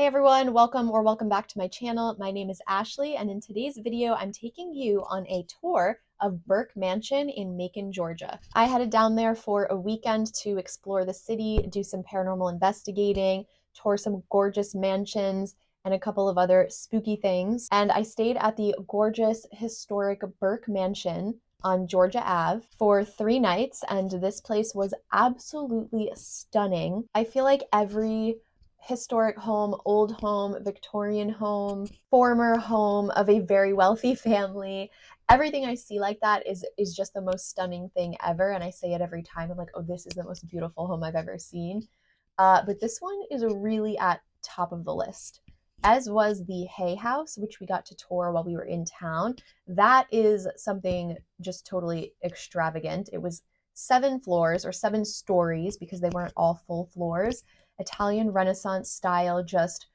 Hey everyone, welcome back to my channel. My name is Ashley, and in today's video, I'm taking you on a tour of Burke Mansion in Macon, Georgia. I headed down there for a weekend to explore the city, do some paranormal investigating, tour some gorgeous mansions, and a couple of other spooky things. And I stayed at the gorgeous historic Burke Mansion on Georgia Ave for 3 nights, and this place was absolutely stunning. I feel like every historic home, old home, Victorian home, former home of a very wealthy family. Everything I see like that is just the most stunning thing ever, and I say it every time. I'm like, oh, this is the most beautiful home I've ever seen. But this one is really at top of the list. As was the Hay House, which we got to tour while we were in town. That is something just totally extravagant. It was 7 floors or 7 stories because they weren't all full floors. Italian Renaissance style, just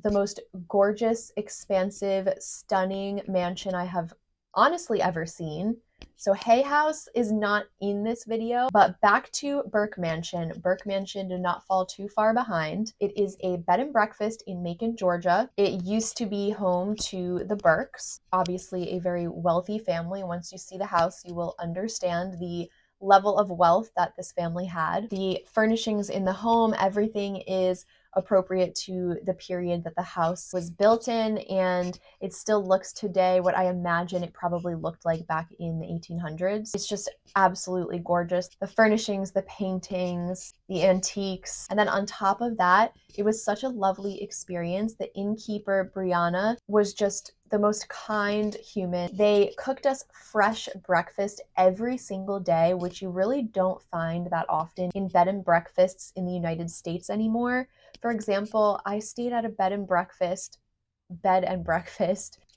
the most gorgeous, expansive, stunning mansion I have honestly ever seen. So Hay House is not in this video, but back to Burke Mansion. Burke Mansion did not fall too far behind. It is a bed and breakfast in Macon, Georgia. It used to be home to the Burkes, obviously a very wealthy family. Once you see the house, you will understand the level of wealth that this family had. The furnishings in the home, everything is appropriate to the period that the house was built in, and it still looks today what I imagine it probably looked like back in the 1800s. It's just absolutely gorgeous. The furnishings, the paintings, the antiques, and then on top of that, it was such a lovely experience. The innkeeper, Brianna, was just the most kind human. They cooked us fresh breakfast every single day, which you really don't find that often in bed and breakfasts in the United States anymore. For example, I stayed at a bed and breakfast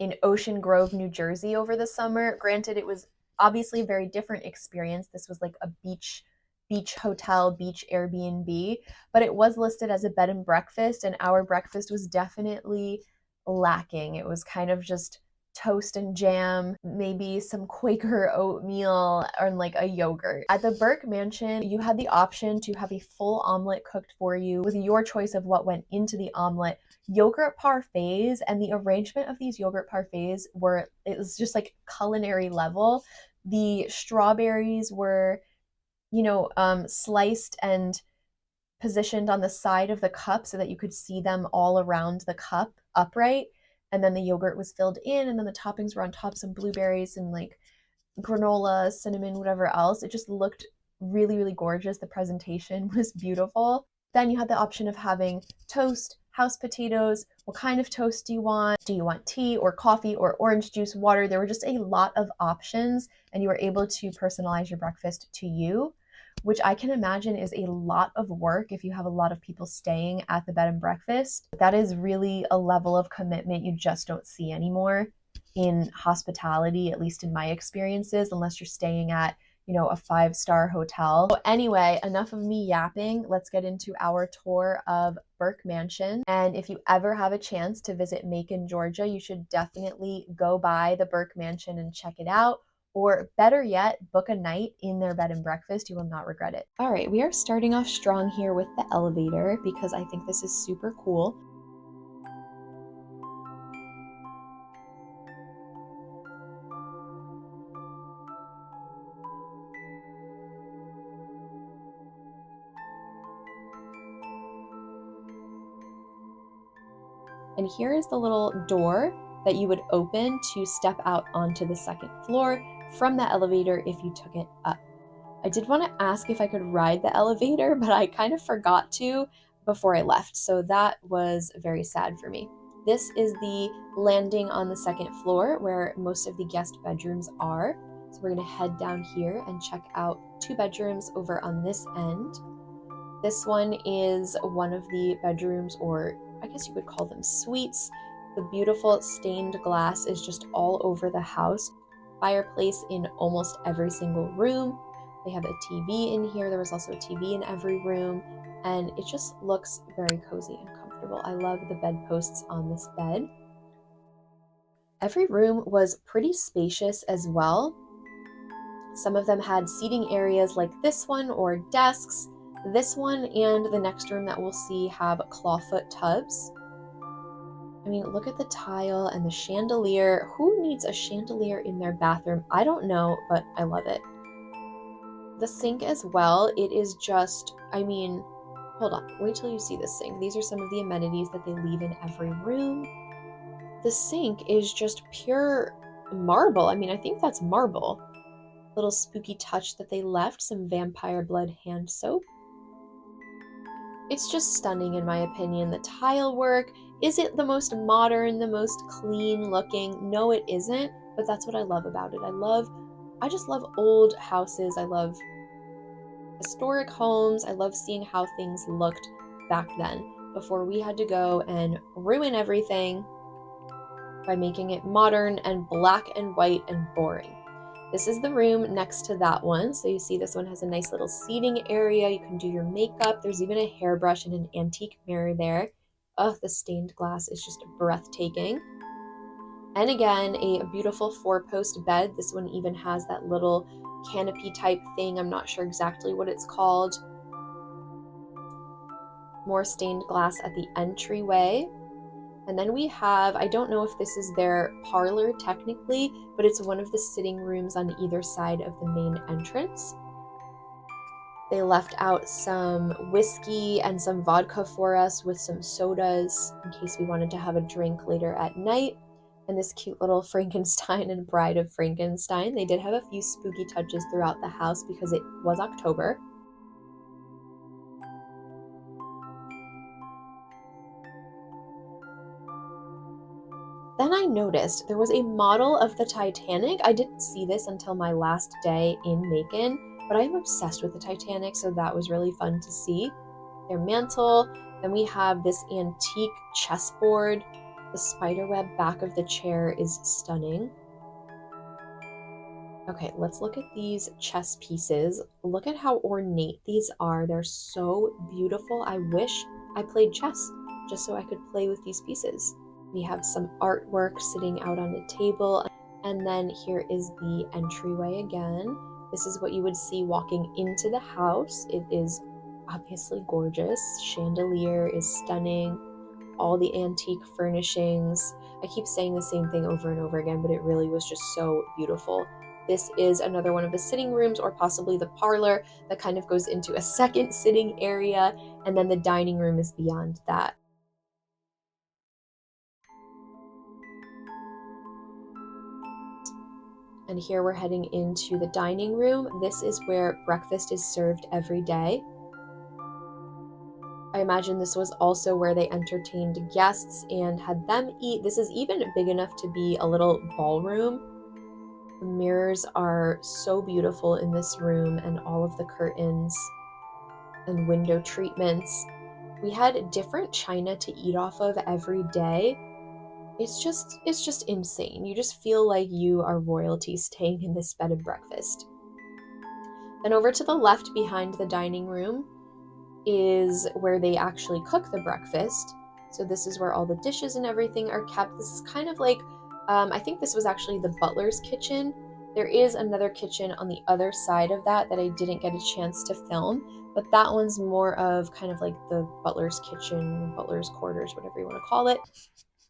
in Ocean Grove, New Jersey over the summer. Granted, it was obviously a very different experience. This was like a beach hotel, beach Airbnb, but it was listed as a bed and breakfast, and our breakfast was definitely lacking. It was kind of just toast and jam, maybe some Quaker oatmeal, or like a yogurt. At the Burke Mansion, you had the option to have a full omelet cooked for you with your choice of what went into the omelet, yogurt parfaits, and the arrangement of these yogurt parfaits it was just like culinary level. The strawberries were, sliced and positioned on the side of the cup so that you could see them all around the cup upright. And then the yogurt was filled in, and then the toppings were on top, some blueberries and like granola, cinnamon, whatever else. It just looked really, really gorgeous. The presentation was beautiful. Then you had the option of having toast, house potatoes. What kind of toast do you want? Do you want tea or coffee or orange juice, water? There were just a lot of options, and you were able to personalize your breakfast to you, which I can imagine is a lot of work if you have a lot of people staying at the bed and breakfast. That is really a level of commitment you just don't see anymore in hospitality, at least in my experiences, unless you're staying at, a 5-star hotel. So anyway, enough of me yapping. Let's get into our tour of Burke Mansion. And if you ever have a chance to visit Macon, Georgia, you should definitely go by the Burke Mansion and check it out. Or better yet, book a night in their bed and breakfast. You will not regret it. All right, we are starting off strong here with the elevator because I think this is super cool. And here is the little door that you would open to step out onto the 2nd floor from the elevator if you took it up. I did want to ask if I could ride the elevator, but I kind of forgot to before I left, so that was very sad for me. This is the landing on the 2nd floor where most of the guest bedrooms are. So we're going to head down here and check out 2 bedrooms over on this end. This one is one of the bedrooms, or I guess you could call them suites. The beautiful stained glass is just all over the house. Fireplace in almost every single room. They have a TV in here. There was also a TV in every room, and it just looks very cozy and comfortable. I love the bedposts on this bed. Every room was pretty spacious as well. Some of them had seating areas like this one, or desks. This one and the next room that we'll see have clawfoot tubs. I mean, look at the tile and the chandelier. Who needs a chandelier in their bathroom? I don't know, but I love it. The sink as well, it is just, I mean, hold on, wait till you see this sink. These are some of the amenities that they leave in every room. The sink is just pure marble. I mean, I think that's marble. Little spooky touch that they left, some vampire blood hand soap. It's just stunning in my opinion. The tile work, is it the most modern, the most clean looking? No, it isn't, but that's what I love about it. I just love old houses. I love historic homes. I love seeing how things looked back then before we had to go and ruin everything by making it modern and black and white and boring. This is the room next to that one. So you see this one has a nice little seating area. You can do your makeup. There's even a hairbrush and an antique mirror there. Oh, the stained glass is just breathtaking. And again, a beautiful 4-post bed. This one even has that little canopy type thing. I'm not sure exactly what it's called. More stained glass at the entryway. And then we have, I don't know if this is their parlor technically, but it's one of the sitting rooms on either side of the main entrance. They left out some whiskey and some vodka for us with some sodas in case we wanted to have a drink later at night. And this cute little Frankenstein and Bride of Frankenstein. They did have a few spooky touches throughout the house because it was October. Then I noticed there was a model of the Titanic. I didn't see this until my last day in Macon, but I am obsessed with the Titanic, so that was really fun to see. Their mantle. Then we have this antique chessboard. The spiderweb back of the chair is stunning. Okay, let's look at these chess pieces. Look at how ornate these are. They're so beautiful. I wish I played chess just so I could play with these pieces. We have some artwork sitting out on a table. And then here is the entryway again. This is what you would see walking into the house. It is obviously gorgeous. Chandelier is stunning. All the antique furnishings. I keep saying the same thing over and over again, but it really was just so beautiful. This is another one of the sitting rooms, or possibly the parlor, that kind of goes into a second sitting area, and then the dining room is beyond that. And here we're heading into the dining room. This is where breakfast is served every day. I imagine this was also where they entertained guests and had them eat. This is even big enough to be a little ballroom. The mirrors are so beautiful in this room, and all of the curtains and window treatments. We had different china to eat off of every day. It's just insane. You just feel like you are royalty staying in this bed and breakfast. Then over to the left behind the dining room is where they actually cook the breakfast. So this is where all the dishes and everything are kept. This is kind of like, I think this was actually the butler's kitchen. There is another kitchen on the other side of that I didn't get a chance to film, but that one's more of kind of like the butler's kitchen, butler's quarters, whatever you want to call it.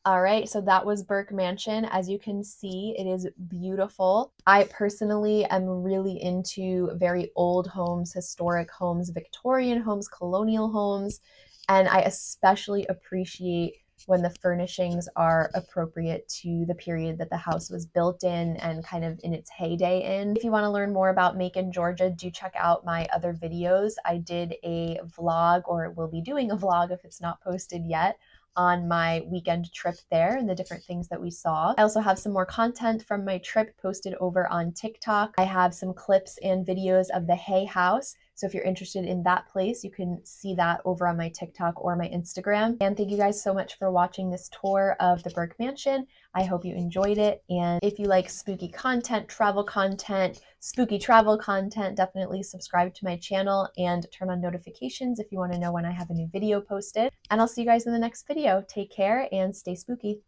All right, so that was Burke Mansion. As you can see, it is beautiful. I personally am really into very old homes, historic homes, Victorian homes, colonial homes, and I especially appreciate when the furnishings are appropriate to the period that the house was built in and kind of in its heyday in. If you want to learn more about Macon, Georgia, do check out my other videos. I did a vlog, or will be doing a vlog if it's not posted yet, on my weekend trip there and the different things that we saw. I also have some more content from my trip posted over on TikTok. I have some clips and videos of the Hay House. So if you're interested in that place, you can see that over on my TikTok or my Instagram. And thank you guys so much for watching this tour of the Burke Mansion. I hope you enjoyed it. And if you like spooky content, spooky travel content, definitely subscribe to my channel and turn on notifications if you want to know when I have a new video posted. And I'll see you guys in the next video. Take care and stay spooky.